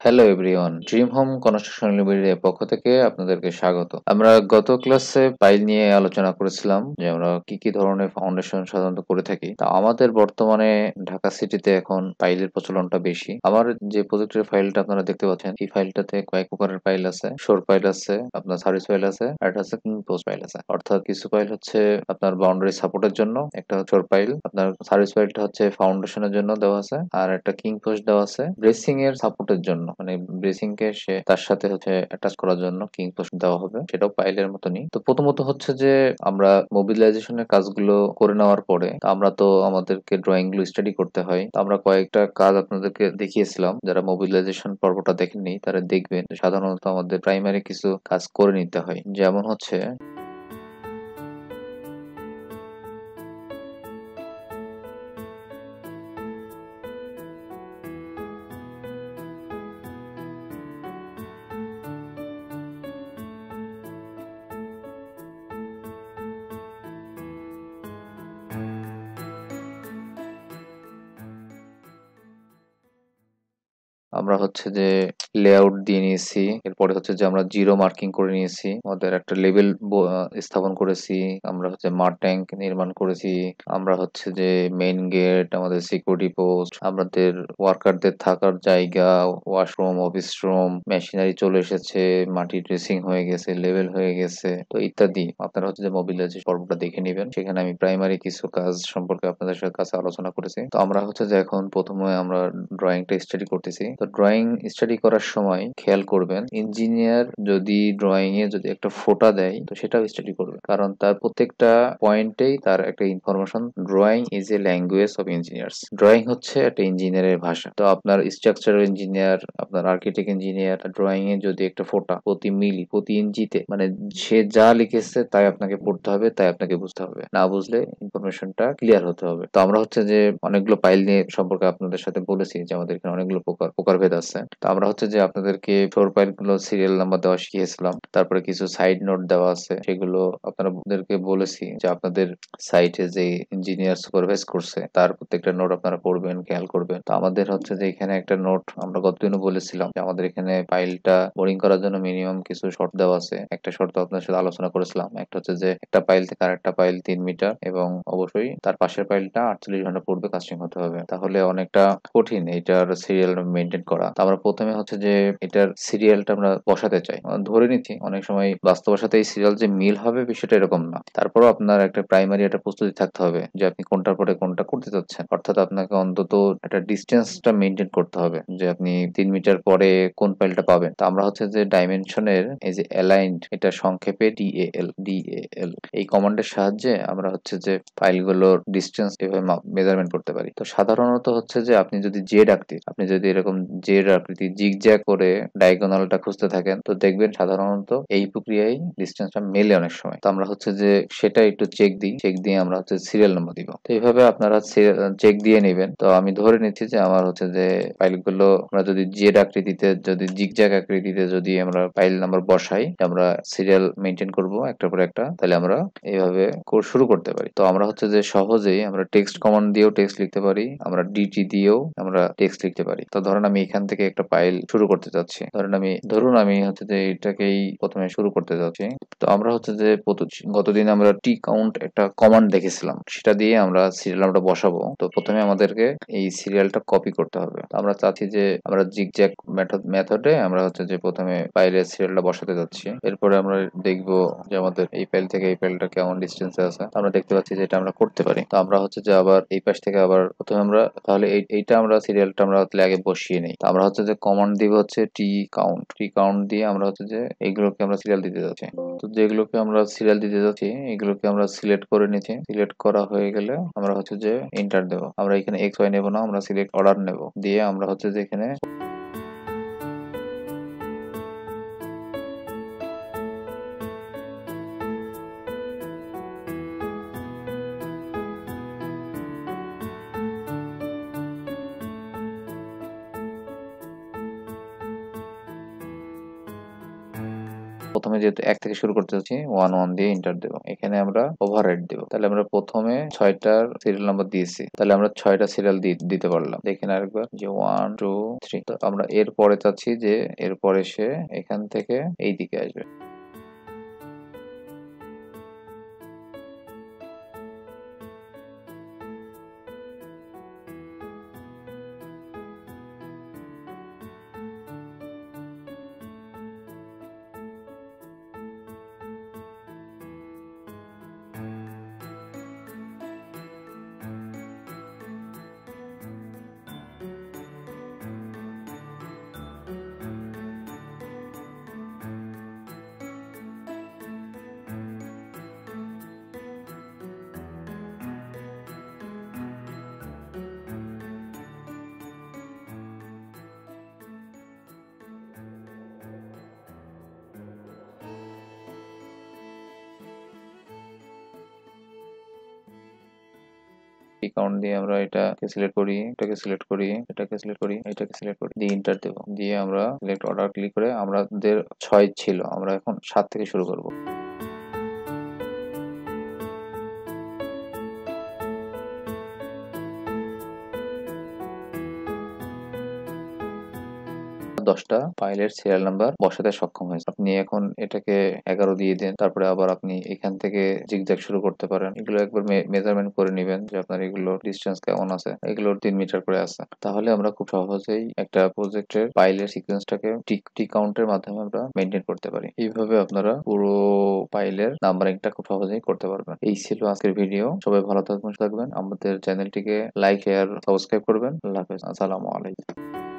Hello everyone, dream home construction limited এর পক্ষ থেকে আপনাদেরকে স্বাগত। আমরা গত ক্লাসে পাইল নিয়ে আলোচনা করেছিলাম যে আমরা কি কি ধরনের ফাউন্ডেশন সাধারণত করে থাকি। তা আমাদের বর্তমানে ঢাকা সিটিতে এখন পাইলের প্রচলনটা বেশি। আমার যে প্রজেক্টের ফাইলটা আপনারা দেখতে পাচ্ছেন, এই ফাইলটাতে কয়েক প্রকারের পাইল আছে। শোর পাইল আছে, আপনার সার্ভিস পাইল আছে, আর একটা আছে পোস্ট পাইল আছে। অর্থাৎ কিছু পাইল হচ্ছে আপনার বাউন্ডারি সাপোর্টের জন্য, একটা হচ্ছে শোর পাইল, আপনার সার্ভিস পাইলটা হচ্ছে ফাউন্ডেশনের জন্য দেওয়া আছে, আর একটা কিং পোস্ট দেওয়া আছে ব্রেসিং এর সাপোর্টের জন্য, মানে ব্রেসিং কে সে তার সাথে হচ্ছে অ্যাটাচ করার জন্য কিং পোস্ট দেওয়া হবে, সেটাও পাইলের মতনই। তো প্রথমত হচ্ছে যে আমরা মোবিলাইজেশনের কাজগুলো করে নেওয়ার পরে আমরা তো আমাদেরকে ড্রয়িং গুলো স্টাডি করতে হয়। তো আমরা কয়েকটা কাজ আপনাদেরকে দেখিয়েছিলাম, যারা মোবিলাইজেশন পর্বটা দেখেননি তারা দেখবেন। সাধারণত আমাদের প্রাইমারি কিছু কাজ করে নিতে হয়, যেমন হচ্ছে আমরা হচ্ছে যে লেআউট দিয়ে নিয়েছি, এরপরে হচ্ছে যে আমরা জিরো মার্কিং করে নিয়েছি, আমাদের একটা লেভেল স্থাপন করেছি, আমরা হচ্ছে মাড ট্যাঙ্ক নির্মাণ করেছি, আমরা হচ্ছে যে মেইন গেট, আমাদের সিকিউরিটি পোস্ট, আমাদের ওয়ার্কারদের থাকার জায়গা, ওয়াশরুম, অফিস রুম, মেশিনারি চলে এসেছে, মাটি ড্রেসিং হয়ে গেছে, লেভেল হয়ে গেছে, তো ইত্যাদি। আপনারা হচ্ছে যে মোবিলাইজেশন পর্বটা দেখে নেবেন, সেখানে আমি প্রাইমারি কিছু কাজ সম্পর্কে আপনাদের সাথে কাছে আলোচনা করেছি। তো আমরা হচ্ছে যে এখন প্রথমে আমরা ড্রয়িংটা স্টাডি করতেছি। তো ড্রয়িং স্টাডি করার সময় খেয়াল করবেন, ইঞ্জিনিয়ার যদি ড্রয়িং এ যদি একটা ফোঁটা দেয় তো সেটাও স্টাডি করবে, কারণ তার প্রত্যেকটা পয়েন্টেই তার একটা information. Drawing is a language of engineers. Drawing হচ্ছে একটা ইঞ্জিনিয়ারের ভাষা। তো আপনার স্ট্রাকচারাল ইঞ্জিনিয়ার, আপনার আর্কিটেক্ট ইঞ্জিনিয়ার ড্রয়িং এ যদি একটা ফোঁটা প্রতি মিলি প্রতি ইঞ্চিতে, মানে সে যা লিখেছে তাই আপনাকে পড়তে হবে, তাই আপনাকে বুঝতে হবে, না বুঝলে ইনফরমেশনটা ক্লিয়ার হতে হবে। তো আমরা হচ্ছে যে অনেকগুলো ফাইল নিয়ে সম্পর্কে আপনাদের সাথে বলেছি যে আমাদের এখানে অনেকগুলো প্রকারভেদ আছে। তো আমরা হচ্ছে যে আপনাদেরকে ফ্লোর ফাইল গুলো সিরিয়াল নাম্বার দেওয়া শিখিয়েছিলাম, তারপরে কিছু সাইড নোট দেওয়া আছে, সেগুলো আপনাদেরকে বলেছি যে আপনাদের সাইটে যে ইঞ্জিনিয়ার সুপারভাইজ করছে তার প্রত্যেকটা নোট আপনারা পড়বেন, খেয়াল করবেন। তো আমাদের হচ্ছে যে এখানে একটা নোট আমরা গতদিনও বলেছিলাম যে আমাদের এখানে ফাইলটা বোরিং করার জন্য মিনিমাম কিছু শর্ত দেওয়া আছে। একটা শর্ত আপনার সাথে আলোচনা করেছিলাম, একটা হচ্ছে যে একটা পাইল থেকে আরেকটা পাইল 3 মিটার, এবং অবশ্যই তার পাশের পাইলটা 48 ঘন্টা পূর্বে কাস্টিং হতে হবে। তাহলে অনেকটা কঠিন এটার সিরিয়াল মেনটেন করা। তো আমরা প্রথমে হচ্ছে যে এটার সিরিয়ালটা আমরা বসাতে চাই, আমরা ধরে নিচ্ছি অনেক সময় বাস্তবের সাথে এই সিরিয়াল যে মিল হবে বিষয়টা এরকম না। তারপরও আপনার একটা প্রাইমারি একটা প্রস্তুতি থাকতে হবে যে আপনি কোনটার পরে কোনটা করতে চাচ্ছেন। অর্থাৎ আপনাকে অন্তত একটা ডিস্টেন্সটা মেনটেন করতে হবে যে আপনি 3 মিটার পরে কোন পাইলটা পাবেন। তো আমরা হচ্ছে যে ডাইমেনশনের এই যে অ্যালাইন্ড, এটা সংক্ষেপে ডিএএল এই কমান্ডের সাহায্যে আমরা হচ্ছে যে ফাইলগুলোর ডিস্টেন্স এভাবে মেজারমেন্ট করতে পারি। তো সাধারণত হচ্ছে যে আপনি যদি জেড আকৃতি, আপনি যদি এরকম জেড আকৃতি জিগজ্যাগ করে ডায়াগোনালটা খুঁজতে থাকেন তো দেখবেন সাধারণত এই প্রক্রিয়ায় ডিস্টেন্সটা মেলে অনেক সময়। তো আমরা হচ্ছে যে সেটা একটু চেক দিই, চেক দিয়ে আমরা হচ্ছে সিরিয়াল নাম্বার দিব। তো এইভাবে আপনারা চেক দিয়ে নেবেন। তো আমি ধরে নিচ্ছি যে আমার হচ্ছে যে ফাইলগুলো আমরা যদি জেড আকৃতিতে, যদি জিগজ্যাগ আকৃতিতে যদি আমরা ফাইল নাম্বার বসাই, আমরা সিরিয়াল মেনটেন করব একটার পর একটা, তাহলে আমরা এইভাবে শুরু করতে পারি। তো আমরা হচ্ছে যে সহজেই আমরা টেক্সট কমান্ড দিয়েও টেক্সট লিখতে পারি, আমরা ডিটি দিয়েও আমরা টেক্সট লিখতে পারি। তো ধরেন আমি এখান থেকে একটা ফাইল শুরু করতে চাচ্ছি, ধরুন আমি হচ্ছে যে এটাকেই প্রথমে শুরু করতে যাচ্ছি। তো আমরা হচ্ছে যে গতদিন আমরা টি কাউন্ট একটা কমান্ড দেখেছিলাম, সেটা দিয়ে আমরা সিরিয়াল নাম্বারটা বসাবো। তো প্রথমে আমাদেরকে এই সিরিয়ালটা কপি করতে হবে। তো আমরা চাচ্ছি যে আমরা জিগজ্যাগ মেথডে আমরা হচ্ছে যে প্রথমে ফাইলের সিরিয়ালটা বসাতে যাচ্ছি। এরপরে আমরা দেখবো যে আমাদের এই ফাইল থেকে এই ফাইলটা কেমন ডিস্টেন্সে আছে। আমরা দেখতে পাচ্ছি যে এটা আমরা করতে পারি। তো আমরা হচ্ছে যে আবার এই পাশ থেকে আবার প্রথমে আমরা তাহলে এইটা আমরা সিরিয়ালটা আমরা তাহলে আগে বসিয়ে নেই। তো আমরা হচ্ছে যে কমান্ড দিব হচ্ছে টি কাউন্ট দিয়ে আমরা হচ্ছে যে এইগুলোকে আমরা সিরিয়াল দিতে যাচ্ছি। তো যেগুলোকে আমরা সিরিয়াল দিতে যাচ্ছি এগুলোকে আমরা সিলেক্ট করে নিচ্ছি। সিলেক্ট করা হয়ে গেলে আমরা হচ্ছে যে এন্টার দেবো। আমরা এখানে এক্স ওয়াই নেব না, আমরা সিলেক্ট অর্ডার নেব, দিয়ে আমরা হচ্ছে যে এখানে প্রথমে যেহেতু 1 থেকে শুরু করতে যাচ্ছি 1 1 দিয়ে এন্টার দেব। এখানে আমরা ওভাররাইট দেব। তাহলে আমরা প্রথমে 6টার সিরিয়াল নাম্বার দিয়েছি, তাহলে আমরা 6টা সিরিয়াল দিতে পারলাম। দেখেন আরেকবার যে 1 2 3। তো আমরা এরপরে চাচ্ছি যে এরপরে সে এখান থেকে এই দিকে আসবে। কাউন্ট দিয়ে আমরা এটাকে সিলেক্ট করি, এটাকে সিলেক্ট করি, এটাকে সিলেক্ট করি, এটাকে সিলেক্ট করি, দিয়ে এন্টার দেব। দিয়ে আমরা সিলেক্ট অর্ডার ক্লিক করে আমাদের 6 ছিল, আমরা এখন 7 থেকে শুরু করব। 10টা ফাইলের সিরিয়াল নাম্বার বসাতে সক্ষম হয়েছে। আপনি এখন এটাকে 11 দিয়ে দেন, তারপরে আবার আপনি এখান থেকে জিগজ্যাগ শুরু করতে পারেন। এগুলো একবার মেজারমেন্ট করে নিবেন যে আপনার এগুলোর ডিসটেন্স কেমন আছে। এগুলোর 3 মিটার করে আছে। তাহলে আমরা খুব সহজেই একটা প্রজেক্টের ফাইলের সিকোয়েন্সটাকে টি কাউন্টের মাধ্যমে আমরা মেনটেন করতে পারি। এইভাবে আপনারা পুরো ফাইলের নাম্বারিংটা খুব সহজেই করতে পারবেন। এই ছিল আজকের ভিডিও। সবাই ভালো থাকবেন। আমাদের চ্যানেলটিকে লাইক, শেয়ার, সাবস্ক্রাইব করবেন। আল্লাহ হাফেজ। আসসালামু আলাইকুম।